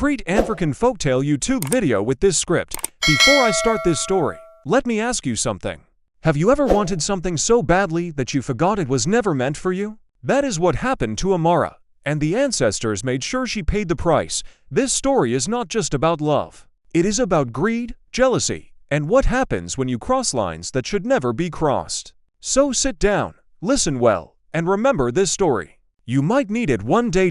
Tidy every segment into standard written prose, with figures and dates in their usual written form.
concrete African folktale YouTube video with this script. Before I start this story, let me ask you something. Have you ever wanted something so badly that you forgot it was never meant for you? That is what happened to Amara, and the ancestors made sure she paid the price. This story is not just about love. It is about greed, jealousy, and what happens when you cross lines that should never be crossed. So sit down, listen well, and remember this story. You might need it one day.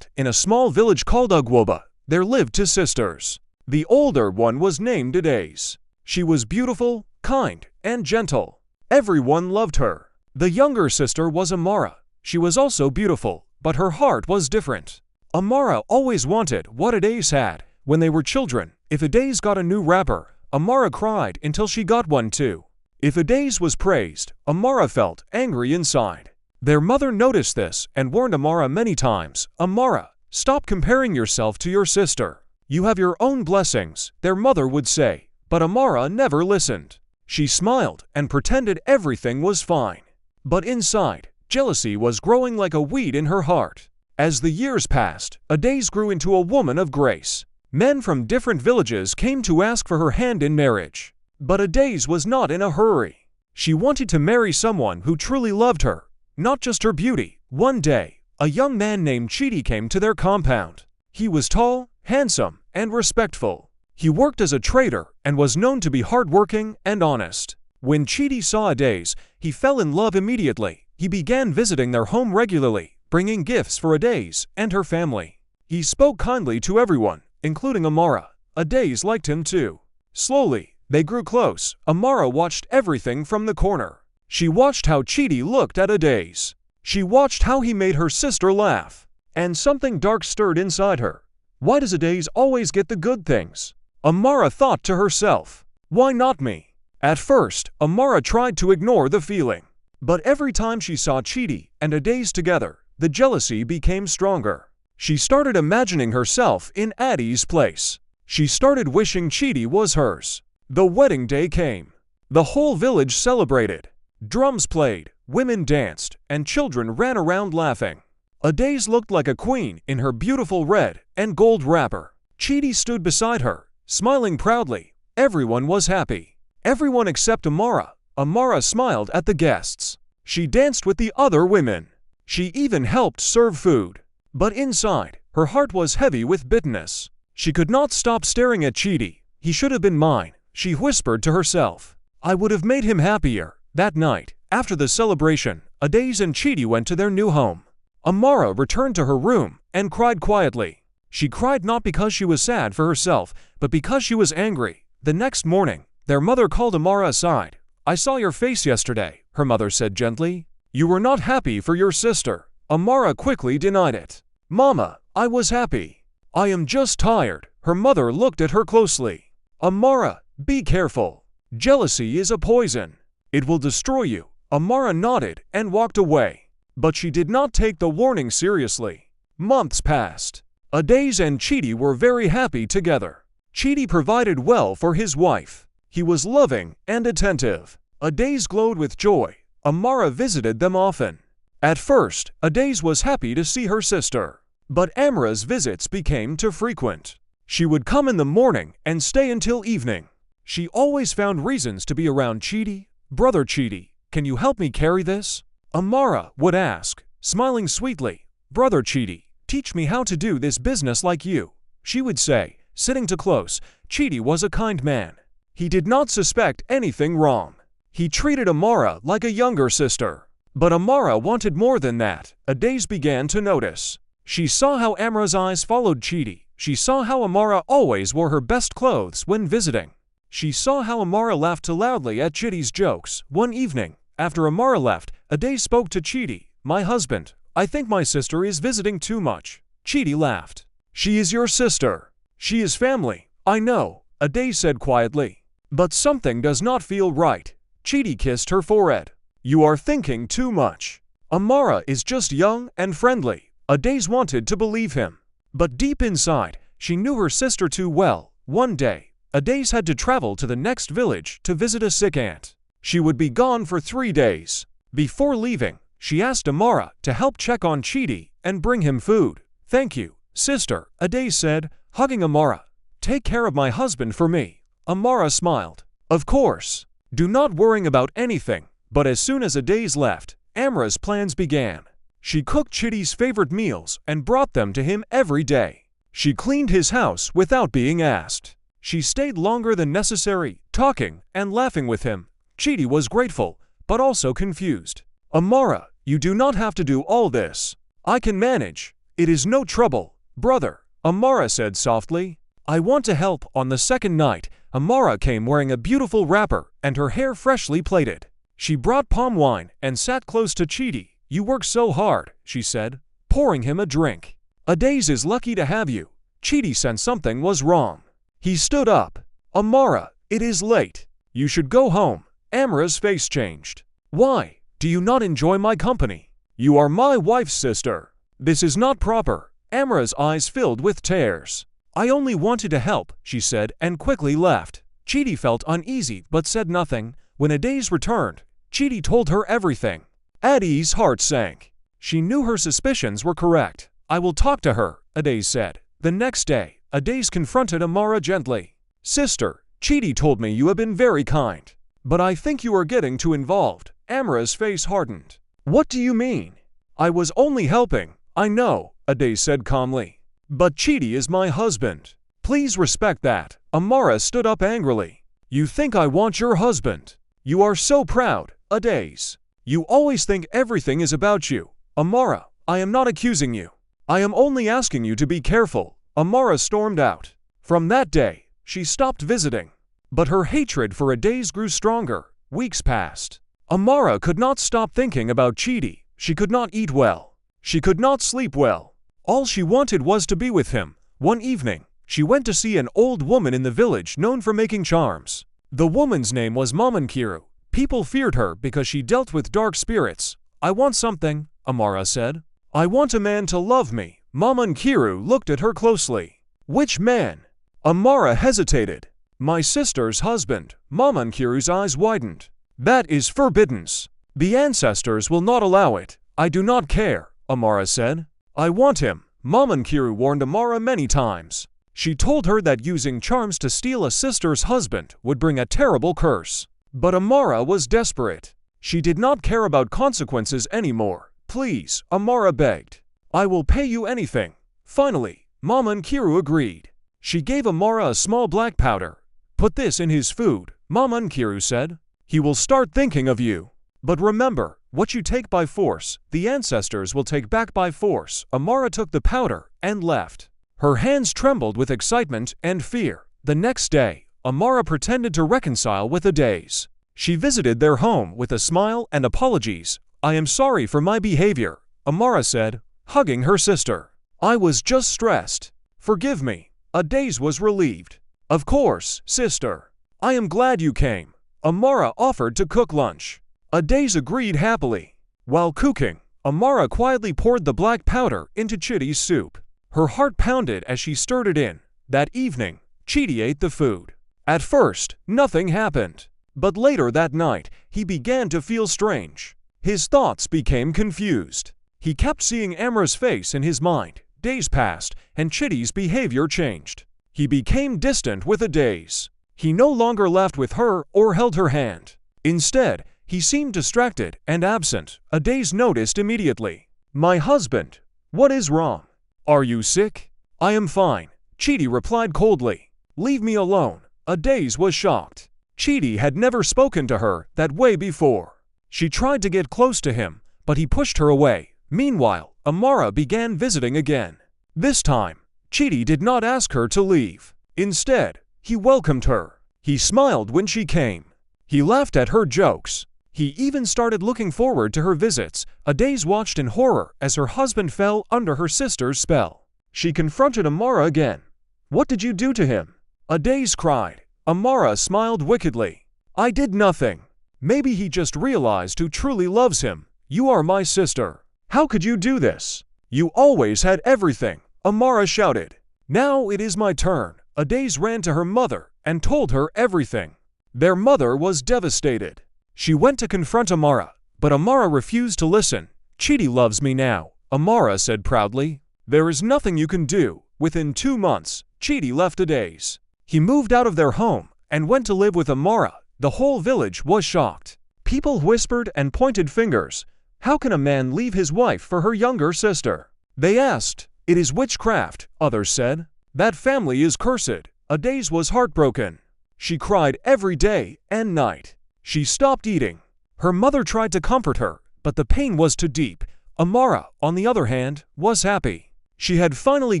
In a small village called Ugwoba, there lived two sisters. The older one was named Adaze. She was beautiful, kind, and gentle. Everyone loved her. The younger sister was Amara. She was also beautiful, but her heart was different. Amara always wanted what Adaze had. When they were children, if Adaze got a new wrapper, Amara cried until she got one too. If Adaze was praised, Amara felt angry inside. Their mother noticed this and warned Amara many times. Amara, stop comparing yourself to your sister. You have your own blessings, their mother would say, but Amara never listened. She smiled and pretended everything was fine. But inside, jealousy was growing like a weed in her heart. As the years passed, Adaze grew into a woman of grace. Men from different villages came to ask for her hand in marriage. But Adaze was not in a hurry. She wanted to marry someone who truly loved her, not just her beauty. One day, a young man named Chidi came to their compound. He was tall, handsome, and respectful. He worked as a trader and was known to be hardworking and honest. When Chidi saw Adaze, he fell in love immediately. He began visiting their home regularly, bringing gifts for Adaze and her family. He spoke kindly to everyone, including Amara. Adaze liked him too. Slowly, they grew close. Amara watched everything from the corner. She watched how Chidi looked at Adaze. She watched how he made her sister laugh. And something dark stirred inside her. Why does Adaze always get the good things? Amara thought to herself. Why not me? At first, Amara tried to ignore the feeling. But every time she saw Chidi and Adaze together, the jealousy became stronger. She started imagining herself in Adaze's place. She started wishing Chidi was hers. The wedding day came. The whole village celebrated. Drums played, women danced, and children ran around laughing. Adaze looked like a queen in her beautiful red and gold wrapper. Chidi stood beside her, smiling proudly. Everyone was happy. Everyone except Amara. Amara smiled at the guests. She danced with the other women. She even helped serve food. But inside, her heart was heavy with bitterness. She could not stop staring at Chidi. He should have been mine, she whispered to herself. I would have made him happier. That night, after the celebration, Adaze and Chidi went to their new home. Amara returned to her room and cried quietly. She cried not because she was sad for herself, but because she was angry. The next morning, their mother called Amara aside. I saw your face yesterday, her mother said gently. You were not happy for your sister. Amara quickly denied it. Mama, I was happy. I am just tired. Her mother looked at her closely. Amara, be careful. Jealousy is a poison. It will destroy you. Amara nodded and walked away. But she did not take the warning seriously. Months passed. Adaze and Chidi were very happy together. Chidi provided well for his wife. He was loving and attentive. Adaze glowed with joy. Amara visited them often. At first, Adaze was happy to see her sister. But Amara's visits became too frequent. She would come in the morning and stay until evening. She always found reasons to be around Chidi. Brother Chidi, can you help me carry this? Amara would ask, smiling sweetly. Brother Chidi, teach me how to do this business like you, she would say, sitting too close. Chidi was a kind man. He did not suspect anything wrong. He treated Amara like a younger sister. But Amara wanted more than that. Adaze began to notice. She saw how Amara's eyes followed Chidi. She saw how Amara always wore her best clothes when visiting. She saw how Amara laughed too loudly at Chidi's jokes. One evening, after Amara left, Adaze spoke to Chidi. My husband, I think my sister is visiting too much. Chidi laughed. She is your sister. She is family. I know, Adaze said quietly. But something does not feel right. Chidi kissed her forehead. You are thinking too much. Amara is just young and friendly. Adaze wanted to believe him. But deep inside, she knew her sister too well. One day, Adaze had to travel to the next village to visit a sick aunt. She would be gone for 3 days. Before leaving, she asked Amara to help check on Chidi and bring him food. Thank you, sister, Adaze said. hugging Amara. "Take care of my husband for me." Amara smiled. "Of course. Do not worry about anything." But as soon as Adaze left, Amara's plans began. She cooked Chitty's favorite meals and brought them to him every day. She cleaned his house without being asked. She stayed longer than necessary, talking and laughing with him. Chitty was grateful, but also confused. "Amara, you do not have to do all this. I can manage. It is no trouble, brother," Amara said softly. "I want to help." On the second night, Amara came wearing a beautiful wrapper and her hair freshly plaited. She brought palm wine and sat close to Chitty. "You work so hard," she said, pouring him a drink. "Adaze is lucky to have you." Chitty sensed something was wrong. He stood up. "Amara, it is late. You should go home." Amara's face changed. "Why? Do you not enjoy my company? You are my wife's sister. This is not proper." Amara's eyes filled with tears. "I only wanted to help," she said, and quickly left. Chitty felt uneasy but said nothing. When Adaze returned, Chitty told her everything. Adaze's heart sank. She knew her suspicions were correct. "I will talk to her," Adaze said. The next day, Adaze confronted Amara gently. "Sister, Chitty told me you have been very kind. But I think you are getting too involved." Amara's face hardened. "What do you mean?" "I was only helping." "I know," Adaze said calmly. "But Chitty is my husband. Please respect that." Amara stood up angrily. "You think I want your husband? You are so proud, Adaze. You always think everything is about you." "Amara, I am not accusing you. I am only asking you to be careful." Amara stormed out. From that day, she stopped visiting. But her hatred for Adaze grew stronger. Weeks passed. Amara could not stop thinking about Chitty. She could not eat well. She could not sleep well. All she wanted was to be with him. One evening, she went to see an old woman in the village known for making charms. The woman's name was Mamankiru. People feared her because she dealt with dark spirits. "I want something," Amara said. "I want a man to love me." Mamankiru looked at her closely. "Which man?" Amara hesitated. "My sister's husband." Mamankiru's eyes widened. "That is forbidden. The ancestors will not allow it." "I do not care," Amara said. "I want him." Mamankiru warned Amara many times. She told her that using charms to steal a sister's husband would bring a terrible curse. But Amara was desperate. She did not care about consequences anymore. "Please," Amara begged. "I will pay you anything." Finally, Mamankiru agreed. She gave Amara a small black powder. "Put this in his food," Mamankiru said. "He will start thinking of you. But remember, what you take by force, the ancestors will take back by force." Amara took the powder and left. Her hands trembled with excitement and fear. The next day, Amara pretended to reconcile with Adaze. She visited their home with a smile and apologies. "I am sorry for my behavior," Amara said, hugging her sister. "I was just stressed. Forgive me." Adaze was relieved. "Of course, sister. I am glad you came." Amara offered to cook lunch. Adaze agreed happily. While cooking, Amara quietly poured the black powder into Chitty's soup. Her heart pounded as she stirred it in. That evening, Chitty ate the food. At first, nothing happened. But later that night, he began to feel strange. His thoughts became confused. He kept seeing Amara's face in his mind. Days passed, and Chitty's behavior changed. He became distant with Adaze. He no longer laughed with her or held her hand. Instead, he seemed distracted and absent. Adaze noticed immediately. "My husband, what is wrong? Are you sick?" "I am fine," Chitty replied coldly. "Leave me alone." Adaze was shocked. Chitty had never spoken to her that way before. She tried to get close to him, but he pushed her away. Meanwhile, Amara began visiting again. This time, Chitty did not ask her to leave. Instead, he welcomed her. He smiled when she came. He laughed at her jokes. He even started looking forward to her visits. Adaze watched in horror as her husband fell under her sister's spell. She confronted Amara again. "What did you do to him?" Adaze cried. Amara smiled wickedly. "I did nothing. Maybe he just realized who truly loves him. You are my sister. How could you do this? You always had everything," Amara shouted. "Now it is my turn." Adaze ran to her mother and told her everything. Their mother was devastated. She went to confront Amara, but Amara refused to listen. "Chitty loves me now," Amara said proudly. "There is nothing you can do." Within 2 months, Chidi left Adaze. He moved out of their home and went to live with Amara. The whole village was shocked. People whispered and pointed fingers. How can a man leave his wife for her younger sister? They asked. It is witchcraft, others said. That family is cursed. Adaze was heartbroken. She cried every day and night. She stopped eating. Her mother tried to comfort her, but the pain was too deep. Amara, on the other hand, was happy. She had finally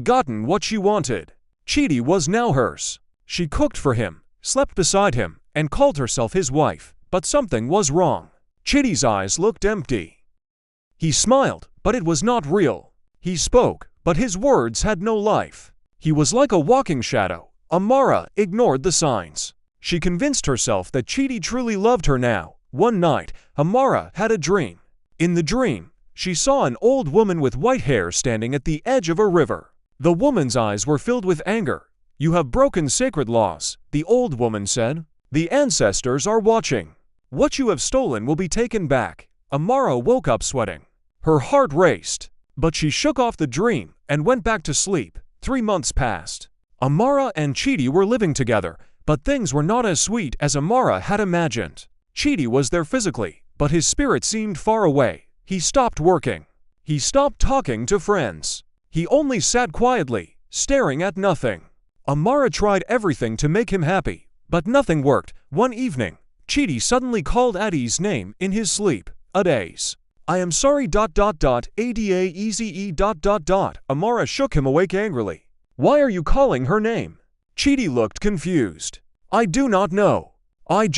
gotten what she wanted. Chidi was now hers. She cooked for him, slept beside him, and called herself his wife, but something was wrong. Chidi's eyes looked empty. He smiled, but it was not real. He spoke, but his words had no life. He was like a walking shadow. Amara ignored the signs. She convinced herself that Chidi truly loved her now. One night, Amara had a dream. In the dream, she saw an old woman with white hair standing at the edge of a river. The woman's eyes were filled with anger. You have broken sacred laws, the old woman said. The ancestors are watching. What you have stolen will be taken back. Amara woke up sweating. Her heart raced, but she shook off the dream and went back to sleep. 3 months passed. Amara and Chidi were living together, but things were not as sweet as Amara had imagined. Chidi was there physically, but his spirit seemed far away. He stopped working. He stopped talking to friends. He only sat quietly, staring at nothing. Amara tried everything to make him happy, but nothing worked. One evening, Chidi suddenly called Adi's name in his sleep. Adaze. I am sorry. Adaeze. Amara shook him awake angrily. Why are you calling her name? Chidi looked confused. I do not know. I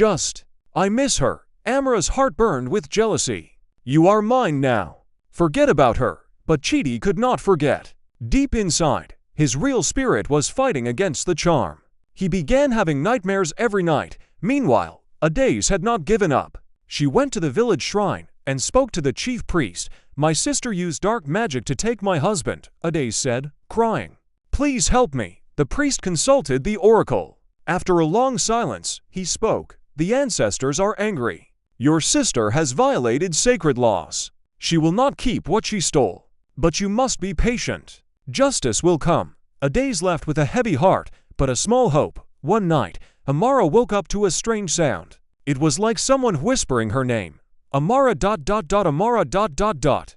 miss her. Amara's heart burned with jealousy. You are mine now. Forget about her. But Chidi could not forget. Deep inside, his real spirit was fighting against the charm. He began having nightmares every night. Meanwhile, Adaze had not given up. She went to the village shrine and spoke to the chief priest. My sister used dark magic to take my husband, Adaze said, crying. Please help me. The priest consulted the oracle. After a long silence, he spoke. The ancestors are angry. Your sister has violated sacred laws. She will not keep what she stole. But you must be patient. Justice will come. Adaze left with a heavy heart, but a small hope. One night, Amara woke up to a strange sound. It was like someone whispering her name. Amara. Amara.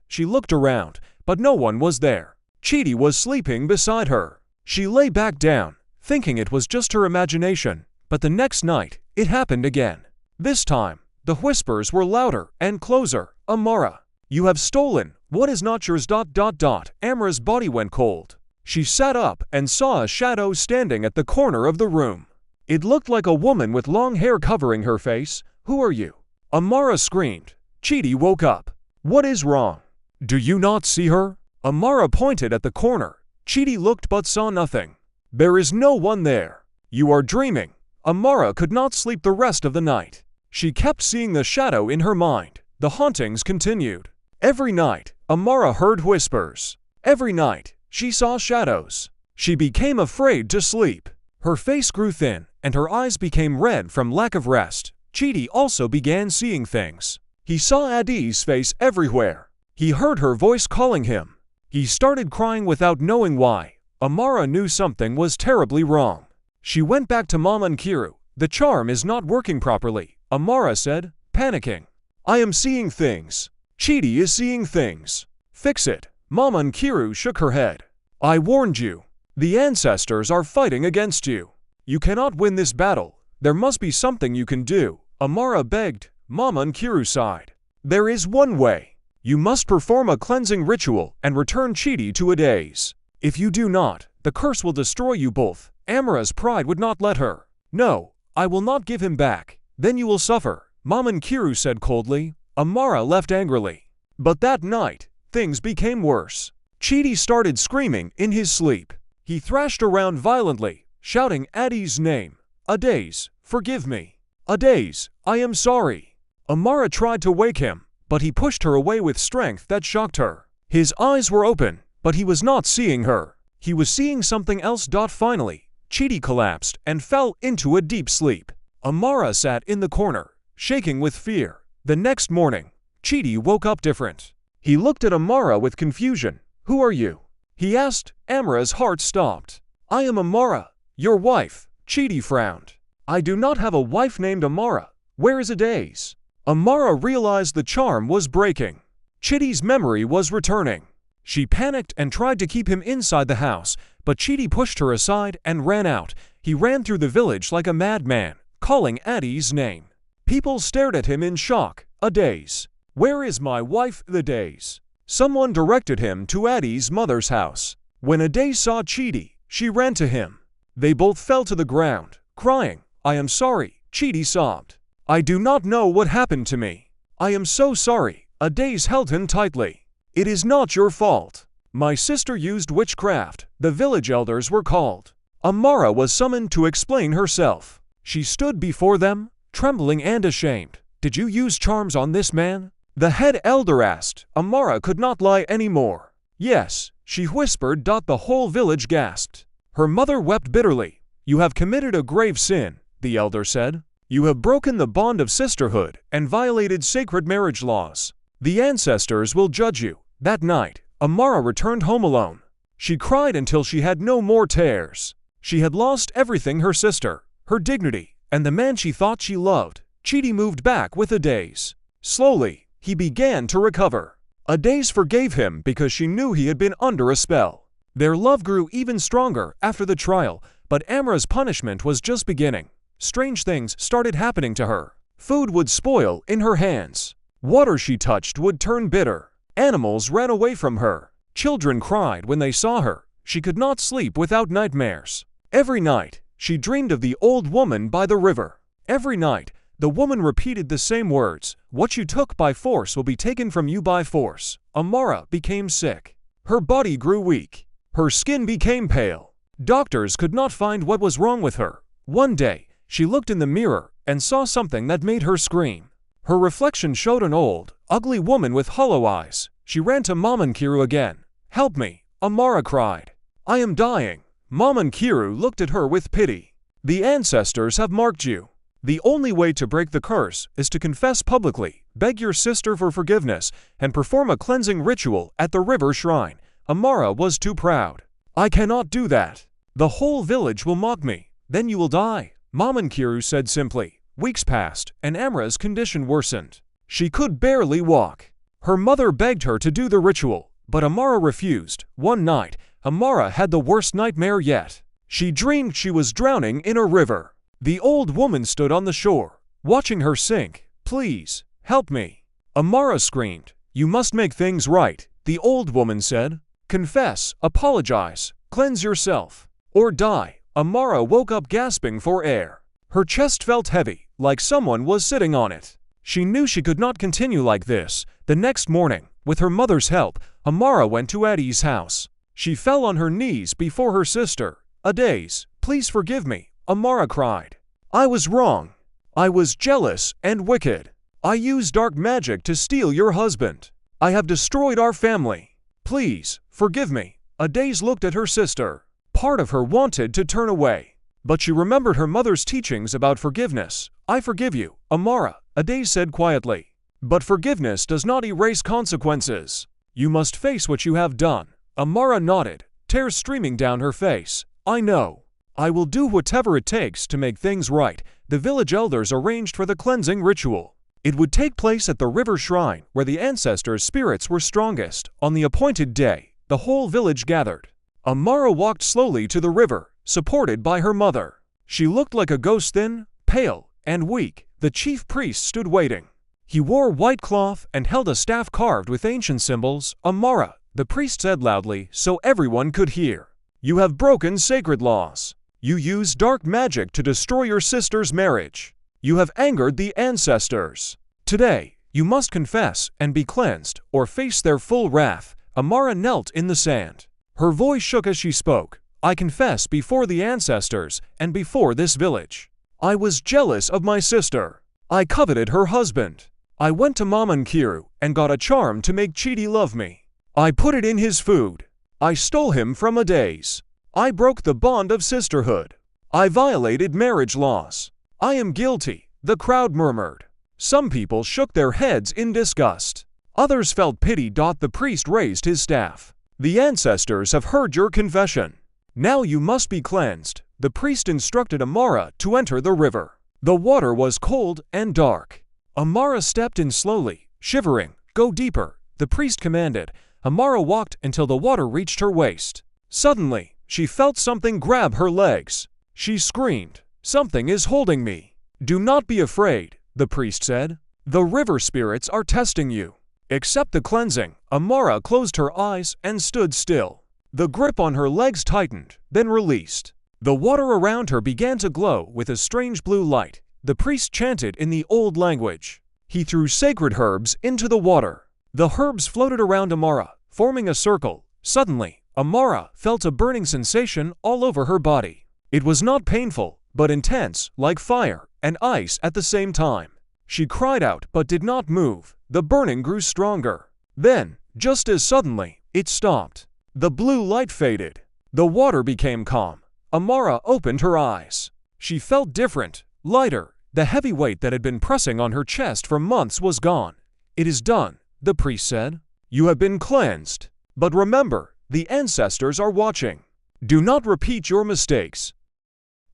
She looked around, but no one was there. Chidi was sleeping beside her. She lay back down, thinking it was just her imagination. But the next night, it happened again. This time, the whispers were louder and closer. Amara. You have stolen what is not yours. Amara's body went cold. She sat up and saw a shadow standing at the corner of the room. It looked like a woman with long hair covering her face. Who are you? Amara screamed. Chidi woke up. What is wrong? Do you not see her? Amara pointed at the corner. Chidi looked but saw nothing. There is no one there. You are dreaming. Amara could not sleep the rest of the night. She kept seeing the shadow in her mind. The hauntings continued. Every night, Amara heard whispers. Every night, she saw shadows. She became afraid to sleep. Her face grew thin, and her eyes became red from lack of rest. Chidi also began seeing things. He saw Adi's face everywhere. He heard her voice calling him. He started crying without knowing why. Amara knew something was terribly wrong. She went back to Mama and Kiru. The charm is not working properly, Amara said, panicking. I am seeing things. Chidi is seeing things. Fix it. Mama and Kiru shook her head. I warned you. The ancestors are fighting against you. You cannot win this battle. There must be something you can do, Amara begged. Mama and Kiru sighed. There is one way. You must perform a cleansing ritual and return Chidi to Adaze. If you do not, the curse will destroy you both. Amara's pride would not let her. No, I will not give him back. Then you will suffer, Mama and Kiru said coldly. Amara left angrily. But that night, things became worse. Chidi started screaming in his sleep. He thrashed around violently, shouting Adi's name. Adaze, forgive me. Adaze, I am sorry. Amara tried to wake him, but he pushed her away with strength that shocked her. His eyes were open, but he was not seeing her. He was seeing something else. Finally, Chidi collapsed and fell into a deep sleep. Amara sat in the corner, shaking with fear. The next morning, Chidi woke up different. He looked at Amara with confusion. Who are you? He asked. Amara's heart stopped. I am Amara, your wife. Chidi frowned. I do not have a wife named Amara. Where is Adaze? Amara realized the charm was breaking. Chidi's memory was returning. She panicked and tried to keep him inside the house, but Chidi pushed her aside and ran out. He ran through the village like a madman, calling Addie's name. People stared at him in shock. Adaze. Where is my wife, Adaze? Someone directed him to Addie's mother's house. When Adaze saw Chidi, she ran to him. They both fell to the ground, crying. I am sorry, Chidi sobbed. I do not know what happened to me. I am so sorry. Adaze held him tightly. It is not your fault. My sister used witchcraft. The village elders were called. Amara was summoned to explain herself. She stood before them, trembling and ashamed. Did you use charms on this man? The head elder asked. Amara could not lie anymore. Yes, she whispered. The whole village gasped. Her mother wept bitterly. You have committed a grave sin, the elder said. You have broken the bond of sisterhood and violated sacred marriage laws. The ancestors will judge you. That night, Amara returned home alone. She cried until she had no more tears. She had lost everything: her sister, her dignity, and the man she thought she loved. Chidi moved back with Adaze. Slowly, he began to recover. Adaze forgave him because she knew he had been under a spell. Their love grew even stronger after the trial, but Amara's punishment was just beginning. Strange things started happening to her. Food would spoil in her hands. Water she touched would turn bitter. Animals ran away from her. Children cried when they saw her. She could not sleep without nightmares. Every night, she dreamed of the old woman by the river. Every night, the woman repeated the same words. What you took by force will be taken from you by force. Amara became sick. Her body grew weak. Her skin became pale. Doctors could not find what was wrong with her. One day, she looked in the mirror and saw something that made her scream. Her reflection showed an old, ugly woman with hollow eyes. She ran to Mamankiru again. Help me, Amara cried. I am dying. Mamankiru looked at her with pity. The ancestors have marked you. The only way to break the curse is to confess publicly, beg your sister for forgiveness, and perform a cleansing ritual at the river shrine. Amara was too proud. I cannot do that. The whole village will mock me. Then you will die, Mamankiru said simply. Weeks passed, and Amara's condition worsened. She could barely walk. Her mother begged her to do the ritual, but Amara refused. One night, Amara had the worst nightmare yet. She dreamed she was drowning in a river. The old woman stood on the shore, watching her sink. Please, help me. Amara screamed. You must make things right, the old woman said. Confess, apologize, cleanse yourself, or die. Amara woke up gasping for air. Her chest felt heavy, like someone was sitting on it. She knew she could not continue like this. The next morning, with her mother's help, Amara went to Addie's house. She fell on her knees before her sister. Adaze, please forgive me, Amara cried. I was wrong. I was jealous and wicked. I used dark magic to steal your husband. I have destroyed our family. Please, forgive me. Adaze looked at her sister. Part of her wanted to turn away, but she remembered her mother's teachings about forgiveness. I forgive you, Amara, Adaze said quietly. But forgiveness does not erase consequences. You must face what you have done. Amara nodded, tears streaming down her face. I know. I will do whatever it takes to make things right. The village elders arranged for the cleansing ritual. It would take place at the river shrine, where the ancestors' spirits were strongest. On the appointed day, the whole village gathered. Amara walked slowly to the river, supported by her mother. She looked like a ghost, thin, pale, and weak. The chief priest stood waiting. He wore white cloth and held a staff carved with ancient symbols. Amara, the priest said loudly so everyone could hear. You have broken sacred laws. You used dark magic to destroy your sister's marriage. You have angered the ancestors. Today, you must confess and be cleansed, or face their full wrath. Amara knelt in the sand. Her voice shook as she spoke. I confess before the ancestors and before this village. I was jealous of my sister. I coveted her husband. I went to Mamankiru and got a charm to make Chidi love me. I put it in his food. I stole him from Adaze. I broke the bond of sisterhood. I violated marriage laws. I am guilty, the crowd murmured. Some people shook their heads in disgust. Others felt pity. The priest raised his staff. The ancestors have heard your confession. Now you must be cleansed. The priest instructed Amara to enter the river. The water was cold and dark. Amara stepped in slowly, shivering. Go deeper, the priest commanded. Amara walked until the water reached her waist. Suddenly, she felt something grab her legs. She screamed, "Something is holding me." "Do not be afraid," the priest said. "The river spirits are testing you. Accept the cleansing." Amara closed her eyes and stood still. The grip on her legs tightened, then released. The water around her began to glow with a strange blue light. The priest chanted in the old language. He threw sacred herbs into the water. The herbs floated around Amara, forming a circle. Suddenly, Amara felt a burning sensation all over her body. It was not painful, but intense, like fire and ice at the same time. She cried out but did not move. The burning grew stronger. Then, just as suddenly, it stopped. The blue light faded. The water became calm. Amara opened her eyes. She felt different, lighter. The heavy weight that had been pressing on her chest for months was gone. "It is done," the priest said. "You have been cleansed. But remember, the ancestors are watching. Do not repeat your mistakes."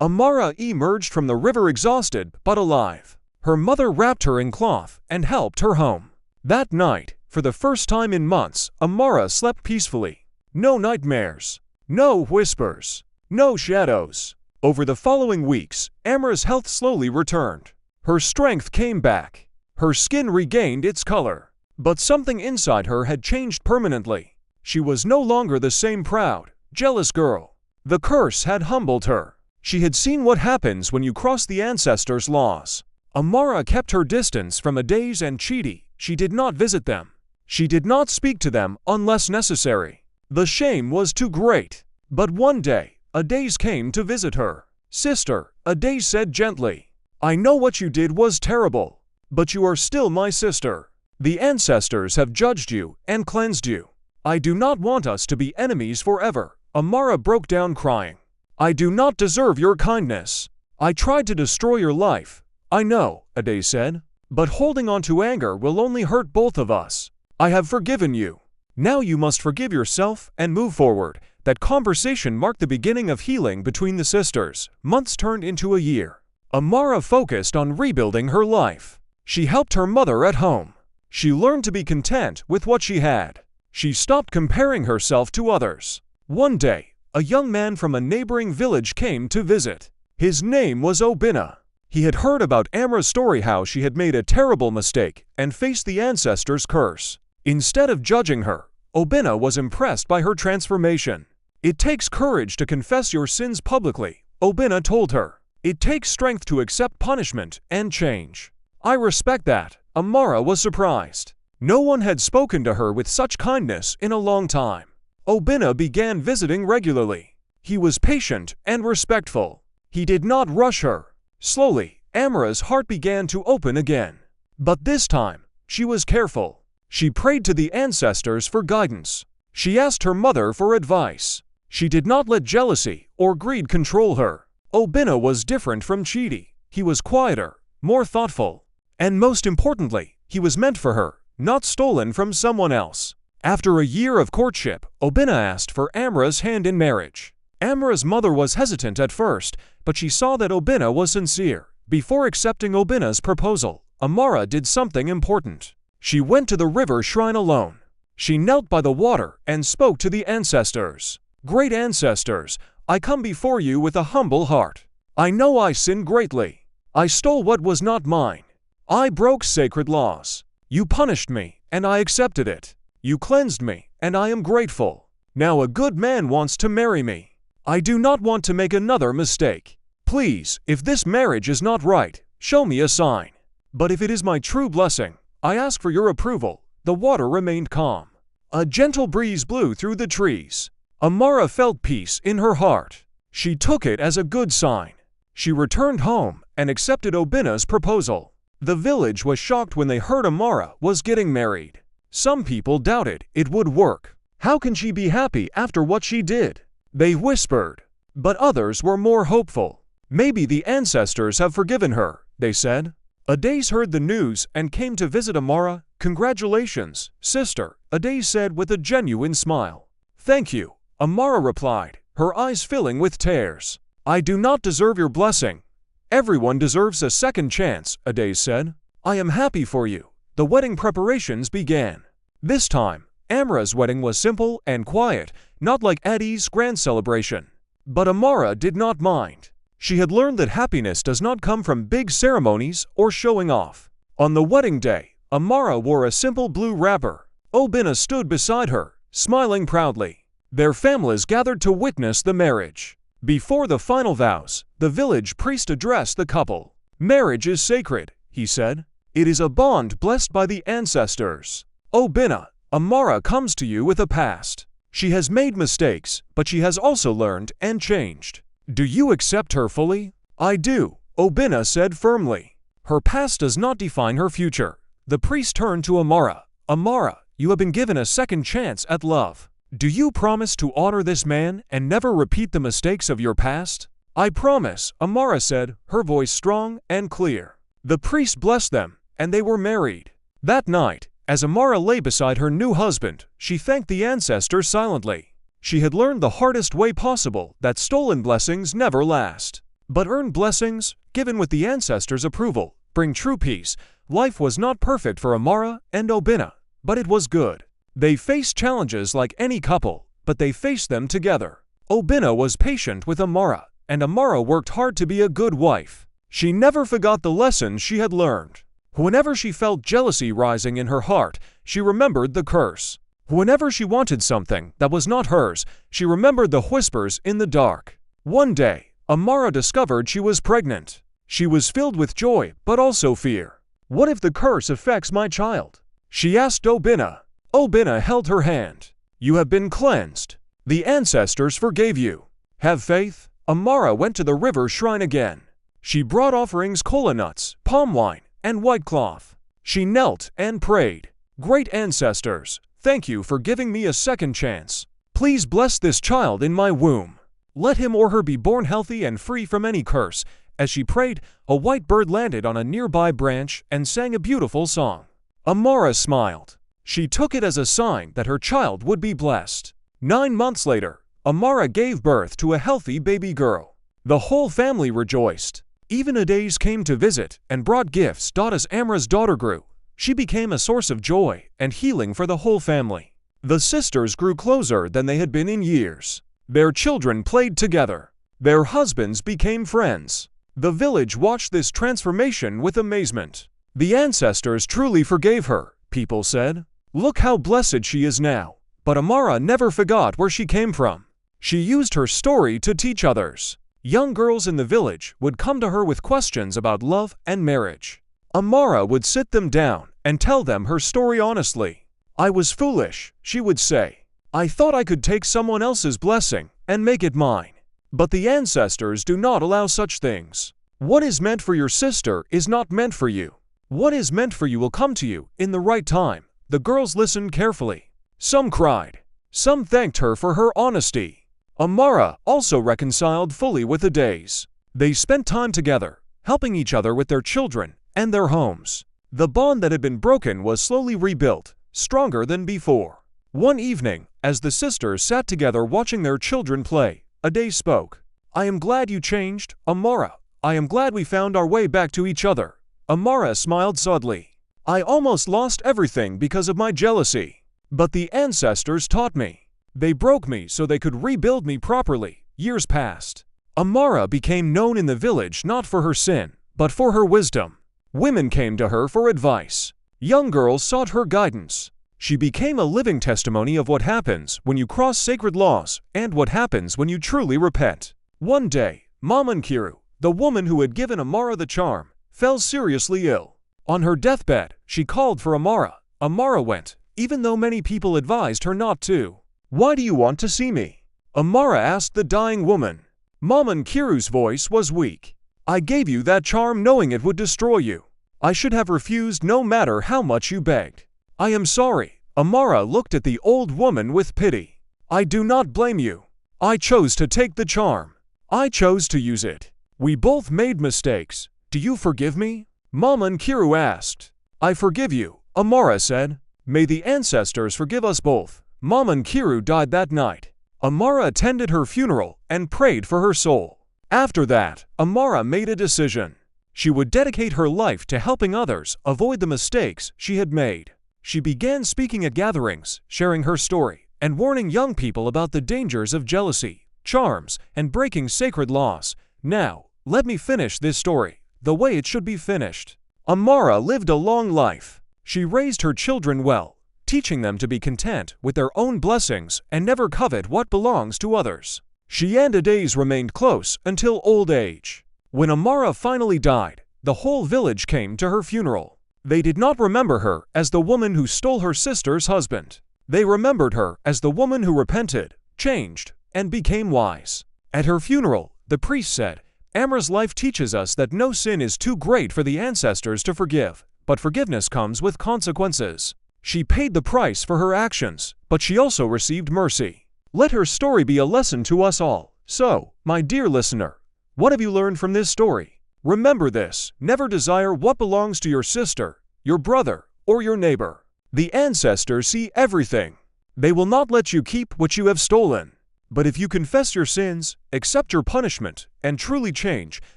Amara emerged from the river exhausted but alive. Her mother wrapped her in cloth and helped her home. That night, for the first time in months, Amara slept peacefully. No nightmares. No whispers. No shadows. Over the following weeks, Amara's health slowly returned. Her strength came back. Her skin regained its color. But something inside her had changed permanently. She was no longer the same proud, jealous girl. The curse had humbled her. She had seen what happens when you cross the ancestors' laws. Amara kept her distance from Ades and Chidi. She did not visit them. She did not speak to them unless necessary. The shame was too great. But one day, Ades came to visit her. "Sister," Ades said gently, "I know what you did was terrible, but you are still my sister. The ancestors have judged you and cleansed you. I do not want us to be enemies forever." Amara broke down crying. "I do not deserve your kindness. I tried to destroy your life." "I know," Ades said, "but holding on to anger will only hurt both of us. I have forgiven you. Now you must forgive yourself and move forward." That conversation marked the beginning of healing between the sisters. Months turned into a year. Amara focused on rebuilding her life. She helped her mother at home. She learned to be content with what she had. She stopped comparing herself to others. One day, a young man from a neighboring village came to visit. His name was Obina. He had heard about Amra's story, how she had made a terrible mistake and faced the ancestors' curse. Instead of judging her, Obina was impressed by her transformation. "It takes courage to confess your sins publicly," Obina told her. "It takes strength to accept punishment and change." "I respect that." Amara was surprised. No one had spoken to her with such kindness in a long time. Obina began visiting regularly. He was patient and respectful. He did not rush her. Slowly, Amara's heart began to open again. But this time, she was careful. She prayed to the ancestors for guidance. She asked her mother for advice. She did not let jealousy or greed control her. Obina was different from Chidi. He was quieter, more thoughtful. And most importantly, he was meant for her, not stolen from someone else. After a year of courtship, Obina asked for Amra's hand in marriage. Amra's mother was hesitant at first, but she saw that Obina was sincere. Before accepting Obina's proposal, Amara did something important. She went to the river shrine alone. She knelt by the water and spoke to the ancestors. "Great ancestors, I come before you with a humble heart. I know I sinned greatly. I stole what was not mine. I broke sacred laws. You punished me, and I accepted it. You cleansed me, and I am grateful. Now a good man wants to marry me. I do not want to make another mistake. Please, if this marriage is not right, show me a sign. But if it is my true blessing, I ask for your approval." The water remained calm. A gentle breeze blew through the trees. Amara felt peace in her heart. She took it as a good sign. She returned home and accepted Obina's proposal. The village was shocked when they heard Amara was getting married. Some people doubted it would work. How can she be happy after what she did? They whispered. But others were more hopeful. Maybe the ancestors have forgiven her, they said. Ades heard the news and came to visit Amara. "Congratulations, sister," Ades said with a genuine smile. "Thank you," Amara replied. her eyes filling with tears. "I do not deserve your blessing." "Everyone deserves a second chance," Ade said. "I am happy for you." The wedding preparations began. This time, Amra's wedding was simple and quiet, not like Ade's grand celebration. But Amara did not mind. She had learned that happiness does not come from big ceremonies or showing off. On the wedding day, Amara wore a simple blue wrapper. Obina stood beside her, smiling proudly. Their families gathered to witness the marriage. Before the final vows, the village priest addressed the couple. "Marriage is sacred," he said. "It is a bond blessed by the ancestors. Obina, Amara comes to you with a past. She has made mistakes, but she has also learned and changed. Do you accept her fully?" "I do," Obina said firmly. "Her past does not define her future." The priest turned to Amara. "Amara, you have been given a second chance at love. Do you promise to honor this man and never repeat the mistakes of your past?" "I promise," Amara said, her voice strong and clear. The priest blessed them, and they were married. That night, as Amara lay beside her new husband, she thanked the ancestors silently. She had learned the hardest way possible that stolen blessings never last. But earned blessings, given with the ancestors' approval, bring true peace. Life was not perfect for Amara and Obina, but it was good. They faced challenges like any couple, but they faced them together. Obina was patient with Amara, and Amara worked hard to be a good wife. She never forgot the lessons she had learned. Whenever she felt jealousy rising in her heart, she remembered the curse. Whenever she wanted something that was not hers, she remembered the whispers in the dark. One day, Amara discovered she was pregnant. She was filled with joy, but also fear. "What if the curse affects my child?" she asked Obina. Obina held her hand. "You have been cleansed. The ancestors forgave you. Have faith." Amara went to the river shrine again. She brought offerings, kola nuts, palm wine, and white cloth. She knelt and prayed. "Great ancestors, thank you for giving me a second chance. Please bless this child in my womb. Let him or her be born healthy and free from any curse." As she prayed, a white bird landed on a nearby branch and sang a beautiful song. Amara smiled. She took it as a sign that her child would be blessed. 9 months later, Amara gave birth to a healthy baby girl. The whole family rejoiced. Even Ades came to visit and brought gifts. As Amra's daughter grew, she became a source of joy and healing for the whole family. The sisters grew closer than they had been in years. Their children played together. Their husbands became friends. The village watched this transformation with amazement. "The ancestors truly forgave her," people said. "Look how blessed she is now." But Amara never forgot where she came from. She used her story to teach others. Young girls in the village would come to her with questions about love and marriage. Amara would sit them down and tell them her story honestly. "I was foolish," she would say. "I thought I could take someone else's blessing and make it mine. But the ancestors do not allow such things. What is meant for your sister is not meant for you. What is meant for you will come to you in the right time." The girls listened carefully. Some cried. Some thanked her for her honesty. Amara also reconciled fully with Ades. They spent time together, helping each other with their children and their homes. The bond that had been broken was slowly rebuilt, stronger than before. One evening, as the sisters sat together watching their children play, Ades spoke. "I am glad you changed, Amara. I am glad we found our way back to each other." Amara smiled sadly. "I almost lost everything because of my jealousy. But the ancestors taught me. They broke me so they could rebuild me properly." Years passed. Amara became known in the village not for her sin, but for her wisdom. Women came to her for advice. Young girls sought her guidance. She became a living testimony of what happens when you cross sacred laws and what happens when you truly repent. One day, Mamankiru, the woman who had given Amara the charm, fell seriously ill. On her deathbed, she called for Amara. Amara went, even though many people advised her not to. "Why do you want to see me?" Amara asked the dying woman. Mamankiru's voice was weak. "I gave you that charm knowing it would destroy you. I should have refused no matter how much you begged. I am sorry." Amara looked at the old woman with pity. "I do not blame you. I chose to take the charm. I chose to use it. We both made mistakes. Do you forgive me?" Mamankiru asked. "I forgive you," Amara said. "May the ancestors forgive us both." Mamankiru died that night. Amara attended her funeral and prayed for her soul. After that, Amara made a decision. She would dedicate her life to helping others avoid the mistakes she had made. She began speaking at gatherings, sharing her story, and warning young people about the dangers of jealousy, charms, and breaking sacred laws. Now, let me finish this story the way it should be finished. Amara lived a long life. She raised her children well, teaching them to be content with their own blessings and never covet what belongs to others. She and her days remained close until old age. When Amara finally died, the whole village came to her funeral. They did not remember her as the woman who stole her sister's husband. They remembered her as the woman who repented, changed, and became wise. At her funeral, the priest said, "Amara's life teaches us that no sin is too great for the ancestors to forgive, but forgiveness comes with consequences. She paid the price for her actions, but she also received mercy." Let her story be a lesson to us all. So, my dear listener, what have you learned from this story? Remember this: never desire what belongs to your sister, your brother, or your neighbor. The ancestors see everything. They will not let you keep what you have stolen. But if you confess your sins, accept your punishment, and truly change,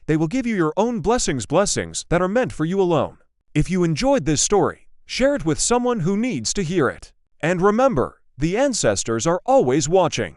they will give you your own blessings that are meant for you alone. If you enjoyed this story, share it with someone who needs to hear it. And remember, the ancestors are always watching.